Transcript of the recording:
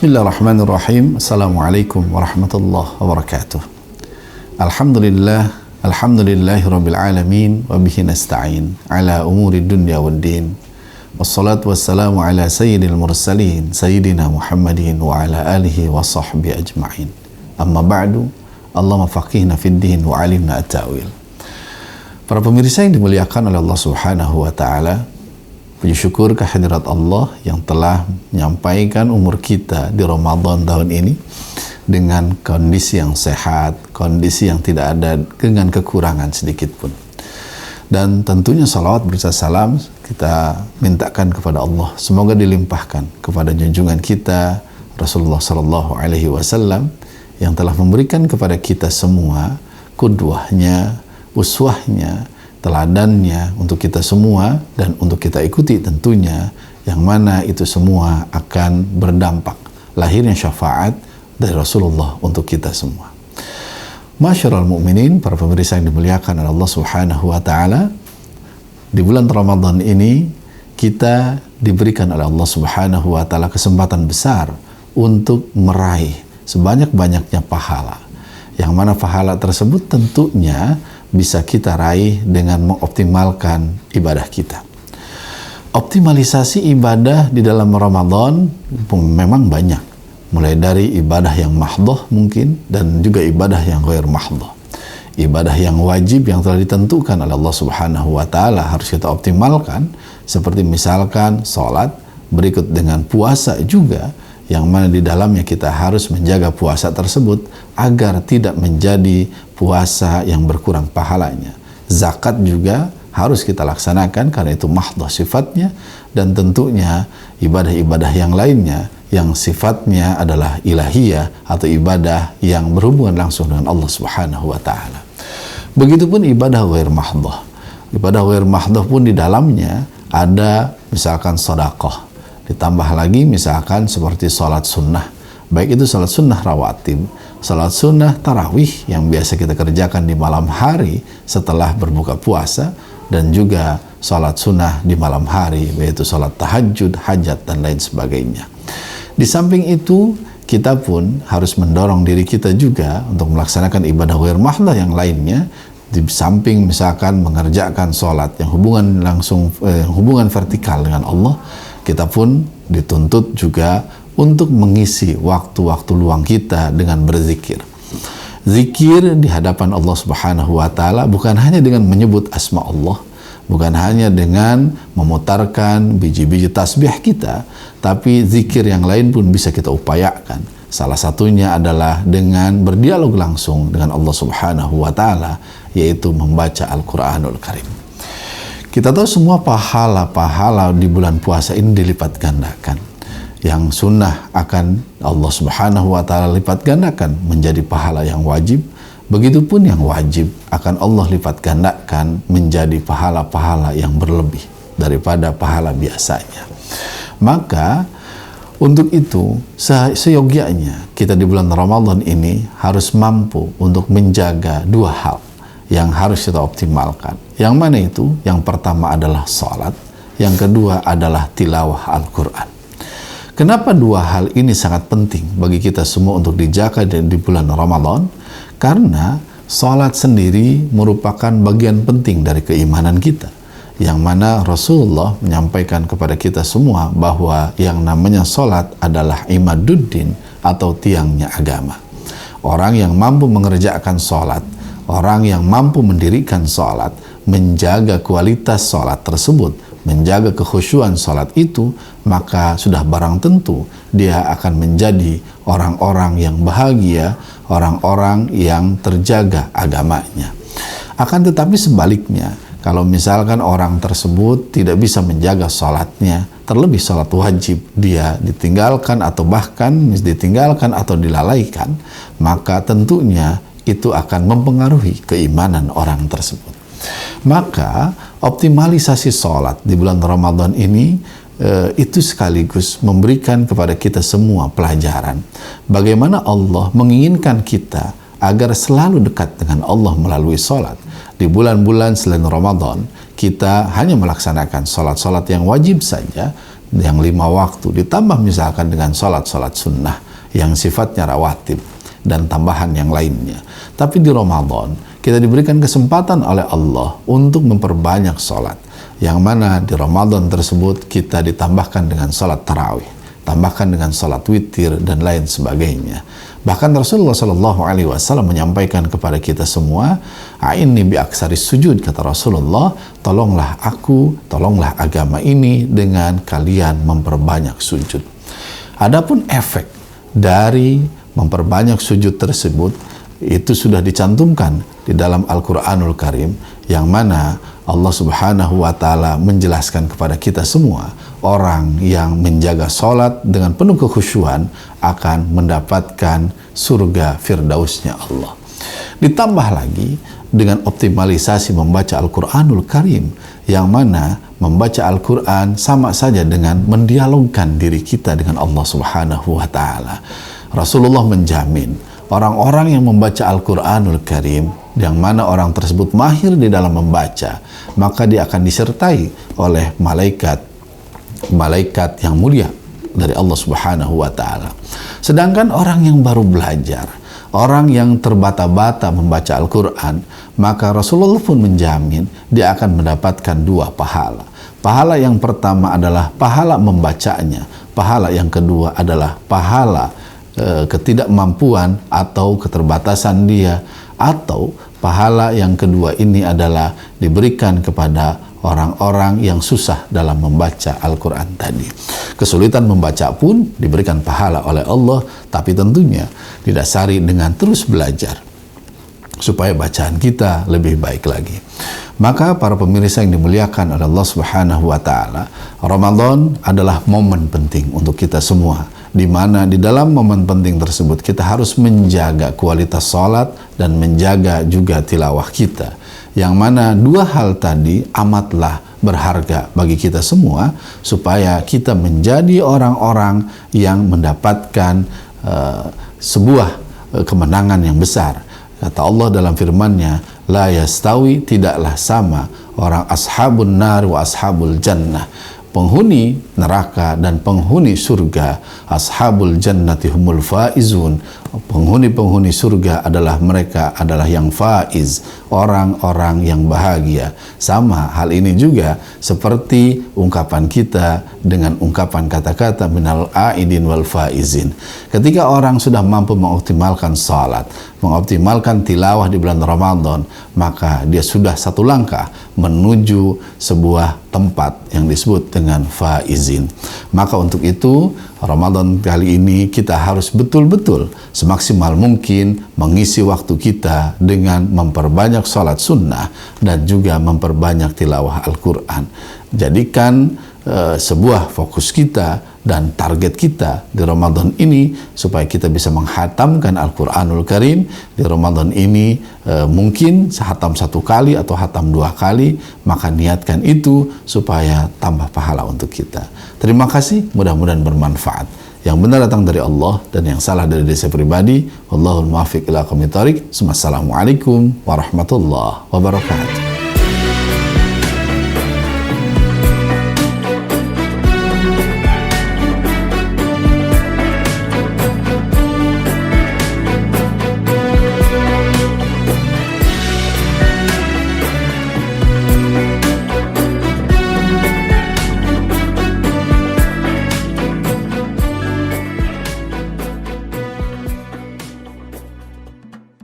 Bismillahirrahmanirrahim. Assalamualaikum warahmatullahi wabarakatuh. Alhamdulillahirabbil alamin wa bihi nasta'in ala umuri dunya waddin. Wassalatu wassalamu ala sayyidil mursalin sayyidina Muhammadin wa ala alihi wa sahbihi ajma'in. Amma ba'du. Allahumma faqihna fid din wa 'allimna at-ta'wil. Para pemirsa yang dimuliakan oleh Allah Subhanahu wa taala, puji syukur kehadirat Allah yang telah menyampaikan umur kita di Ramadan tahun ini dengan kondisi yang sehat, kondisi yang tidak ada dengan kekurangan sedikit pun. Dan tentunya salawat beserta salam kita mintakan kepada Allah, semoga dilimpahkan kepada junjungan kita Rasulullah sallallahu alaihi wasallam yang telah memberikan kepada kita semua qudwahnya, uswahnya, teladannya untuk kita semua dan untuk kita ikuti tentunya, yang mana itu semua akan berdampak lahirnya syafaat dari Rasulullah untuk kita semua. Masyarul mu'minin, para pemirsa yang dimuliakan oleh Allah Subhanahu wa taala, di bulan Ramadan ini kita diberikan oleh Allah Subhanahu wa taala kesempatan besar untuk meraih sebanyak-banyaknya pahala, yang mana pahala tersebut tentunya bisa kita raih dengan mengoptimalkan ibadah kita. Optimalisasi ibadah di dalam Ramadan memang banyak, mulai dari ibadah yang mahdhah mungkin dan juga ibadah yang ghair mahdhah. Ibadah yang wajib yang telah ditentukan oleh Allah Subhanahu wa taala harus kita optimalkan, seperti misalkan salat, berikut dengan puasa juga, yang mana di dalamnya kita harus menjaga puasa tersebut agar tidak menjadi puasa yang berkurang pahalanya. Zakat juga harus kita laksanakan karena itu mahdhah sifatnya, dan tentunya ibadah-ibadah yang lainnya yang sifatnya adalah ilahiyah atau ibadah yang berhubungan langsung dengan Allah Subhanahu wa taala. Begitupun ibadah ghair mahdhah. Ibadah ghair mahdhah pun di dalamnya ada misalkan sedekah. Ditambah lagi misalkan seperti sholat sunnah, baik itu sholat sunnah rawatib, sholat sunnah tarawih yang biasa kita kerjakan di malam hari setelah berbuka puasa, dan juga sholat sunnah di malam hari, yaitu sholat tahajud, hajat, dan lain sebagainya. Di samping itu, kita pun harus mendorong diri kita juga untuk melaksanakan ibadah ghair mahdhah yang lainnya. Di samping misalkan mengerjakan sholat yang hubungan vertikal dengan Allah, kita pun dituntut juga untuk mengisi waktu-waktu luang kita dengan berzikir. Zikir di hadapan Allah Subhanahu wa taala bukan hanya dengan menyebut asma Allah, bukan hanya dengan memutarkan biji-biji tasbih kita, tapi zikir yang lain pun bisa kita upayakan. Salah satunya adalah dengan berdialog langsung dengan Allah Subhanahu wa taala, yaitu membaca Al-Qur'anul Karim. Kita tahu semua pahala-pahala di bulan puasa ini dilipat gandakan. Yang sunnah akan Allah Subhanahu wa taala lipat gandakan menjadi pahala yang wajib. Begitupun yang wajib akan Allah lipat gandakan menjadi pahala-pahala yang berlebih daripada pahala biasanya. Maka untuk itu seyogyanya kita di bulan Ramadan ini harus mampu untuk menjaga dua hal yang harus kita optimalkan. Yang mana itu? Yang pertama adalah salat, yang kedua adalah tilawah Al-Quran. Kenapa dua hal ini sangat penting bagi kita semua untuk dijaga di bulan Ramadan? Karena salat sendiri merupakan bagian penting dari keimanan kita, yang mana Rasulullah menyampaikan kepada kita semua bahwa yang namanya salat adalah imaduddin atau tiangnya agama. Orang yang mampu mengerjakan salat, orang yang mampu mendirikan salat, menjaga kualitas salat tersebut, menjaga kekhusyuan salat itu, maka sudah barang tentu dia akan menjadi orang-orang yang bahagia, orang-orang yang terjaga agamanya. Akan tetapi sebaliknya, kalau misalkan orang tersebut tidak bisa menjaga salatnya, terlebih salat wajib dia ditinggalkan atau bahkan ditinggalkan atau dilalaikan, maka tentunya itu akan mempengaruhi keimanan orang tersebut. Maka optimalisasi sholat di bulan Ramadan ini itu sekaligus memberikan kepada kita semua pelajaran bagaimana Allah menginginkan kita agar selalu dekat dengan Allah melalui sholat. Di bulan-bulan selain Ramadan kita hanya melaksanakan sholat-sholat yang wajib saja, yang 5 waktu, ditambah misalkan dengan sholat-sholat sunnah yang sifatnya rawatib dan tambahan yang lainnya. Tapi di Ramadan kita diberikan kesempatan oleh Allah untuk memperbanyak sholat, yang mana di Ramadan tersebut kita ditambahkan dengan sholat tarawih, tambahkan dengan sholat witir dan lain sebagainya. Bahkan Rasulullah SAW menyampaikan kepada kita semua, "A'inni bi aksaris sujud," kata Rasulullah, tolonglah aku, tolonglah agama ini dengan kalian memperbanyak sujud. Adapun efek dari memperbanyak sujud tersebut itu sudah dicantumkan di dalam Al-Quranul Karim, yang mana Allah Subhanahu wa Ta'ala menjelaskan kepada kita semua, orang yang menjaga sholat dengan penuh kekhusyuan akan mendapatkan surga firdausnya Allah. Ditambah lagi dengan optimalisasi membaca Al-Quranul Karim, yang mana membaca Al-Quran sama saja dengan mendialogkan diri kita dengan Allah Subhanahu wa Ta'ala. Rasulullah menjamin orang-orang yang membaca Al-Quranul Karim, yang mana orang tersebut mahir di dalam membaca, maka dia akan disertai oleh malaikat yang mulia dari Allah Subhanahu wa Ta'ala. Sedangkan orang yang baru belajar, orang yang terbata-bata membaca Al-Quran, maka Rasulullah pun menjamin dia akan mendapatkan 2 pahala. Pahala yang pertama adalah pahala membacanya, pahala yang kedua adalah pahala ketidakmampuan atau keterbatasan dia, atau pahala yang kedua ini adalah diberikan kepada orang-orang yang susah dalam membaca Al-Quran tadi. Kesulitan membaca pun diberikan pahala oleh Allah, tapi tentunya didasari dengan terus belajar supaya bacaan kita lebih baik lagi. Maka para pemirsa yang dimuliakan oleh Allah Subhanahu wa Ta'ala, Ramadan adalah momen penting untuk kita semua, di mana di dalam momen penting tersebut kita harus menjaga kualitas salat dan menjaga juga tilawah kita, yang mana 2 hal tadi amatlah berharga bagi kita semua, supaya kita menjadi orang-orang yang mendapatkan sebuah kemenangan yang besar. Kata Allah dalam firman-Nya, "La yastawi," tidaklah sama orang ashabun nar wa ashabul jannah, penghuni neraka dan penghuni surga. Ashabul jannati humul faizun, penghuni-penghuni surga adalah mereka adalah yang faiz, orang-orang yang bahagia. Sama hal ini juga seperti ungkapan kita dengan ungkapan kata-kata minal aidin wal faizin. Ketika orang sudah mampu mengoptimalkan salat, mengoptimalkan tilawah di bulan Ramadan, maka dia sudah 1 langkah menuju sebuah tempat yang disebut dengan faizin. Maka untuk itu Ramadan kali ini kita harus betul-betul semaksimal mungkin mengisi waktu kita dengan memperbanyak salat sunnah dan juga memperbanyak tilawah Al-Quran. Jadikan sebuah fokus kita dan target kita di Ramadan ini supaya kita bisa menghatamkan Al-Quranul Karim di Ramadan ini. Mungkin hatam 1 kali atau hatam 2 kali, maka niatkan itu supaya tambah pahala untuk kita. Terima kasih, mudah-mudahan bermanfaat. Yang benar datang dari Allah dan yang salah dari diri saya pribadi. Wallahul muwaffiq ila aqwamit thoriq. Assalamualaikum warahmatullahi wabarakatuh.